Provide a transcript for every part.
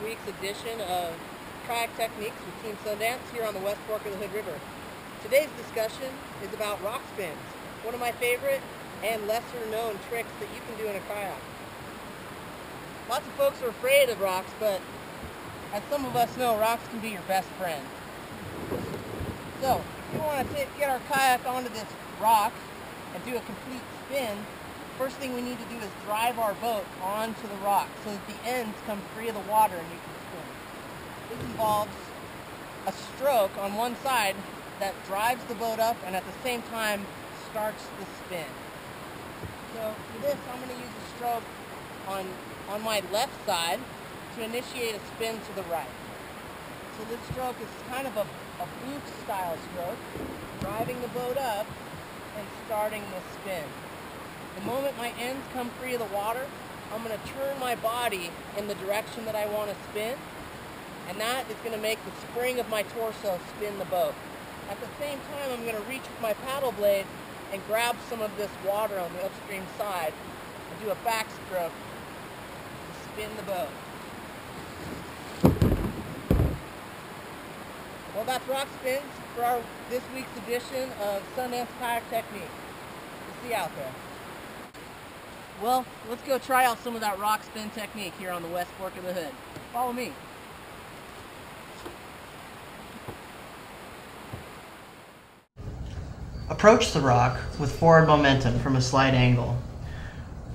week's edition of Kayak Techniques with Team Sundance here on the West Fork of the Hood River. Today's discussion is about rock spins, one of my favorite and lesser known tricks that you can do in a kayak. Lots of folks are afraid of rocks, but as some of us know, rocks can be your best friend. So, if we want to get our kayak onto this rock and do a complete spin, first thing we need to do is drive our boat onto the rock so that the ends come free of the water and you can spin. This involves a stroke on one side that drives the boat up and at the same time starts the spin. So for this, I'm going to use a stroke on my left side to initiate a spin to the right. So this stroke is kind of a fluke style stroke, driving the boat up and starting the spin. The moment my ends come free of the water, I'm going to turn my body in the direction that I want to spin, and that is going to make the spring of my torso spin the boat. At the same time, I'm going to reach with my paddle blade and grab some of this water on the upstream side and do a backstroke to spin the boat. Well, that's rock spins for this week's edition of Sundance Kayak Technique. We'll see you out there. Well, let's go try out some of that rock spin technique here on the West Fork of the Hood. Follow me. Approach the rock with forward momentum from a slight angle.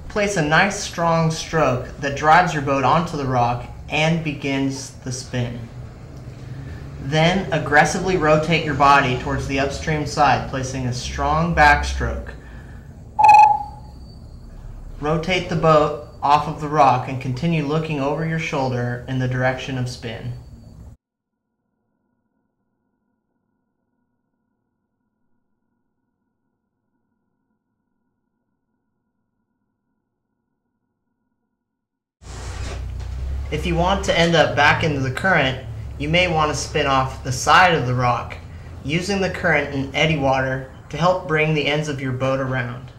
Place a nice strong stroke that drives your boat onto the rock and begins the spin. Then aggressively rotate your body towards the upstream side, placing a strong backstroke. Rotate the boat off of the rock and continue looking over your shoulder in the direction of spin. If you want to end up back into the current, you may want to spin off the side of the rock, using the current and eddy water to help bring the ends of your boat around.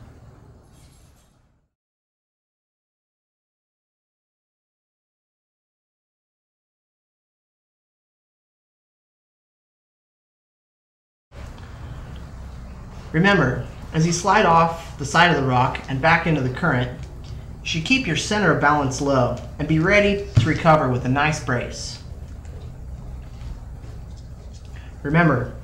Remember, as you slide off the side of the rock and back into the current, you should keep your center of balance low and be ready to recover with a nice brace. Remember,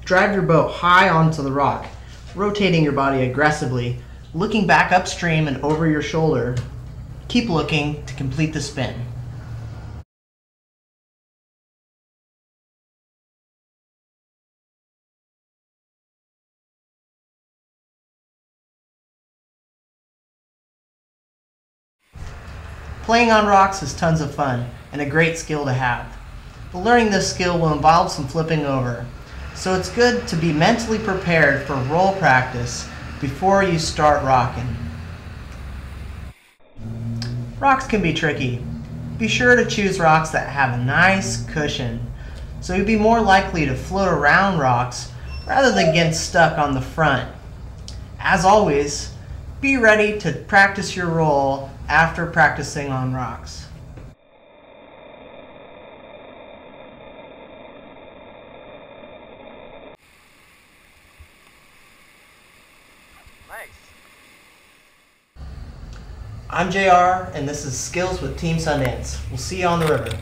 drive your boat high onto the rock, rotating your body aggressively, looking back upstream and over your shoulder. Keep looking to complete the spin. Playing on rocks is tons of fun and a great skill to have. But learning this skill will involve some flipping over, so it's good to be mentally prepared for roll practice before you start rocking. Rocks can be tricky. Be sure to choose rocks that have a nice cushion, so you'll be more likely to float around rocks rather than get stuck on the front. As always, be ready to practice your roll after practicing on rocks. Nice. I'm JR, and this is Skills with Team Sundance. We'll see you on the river.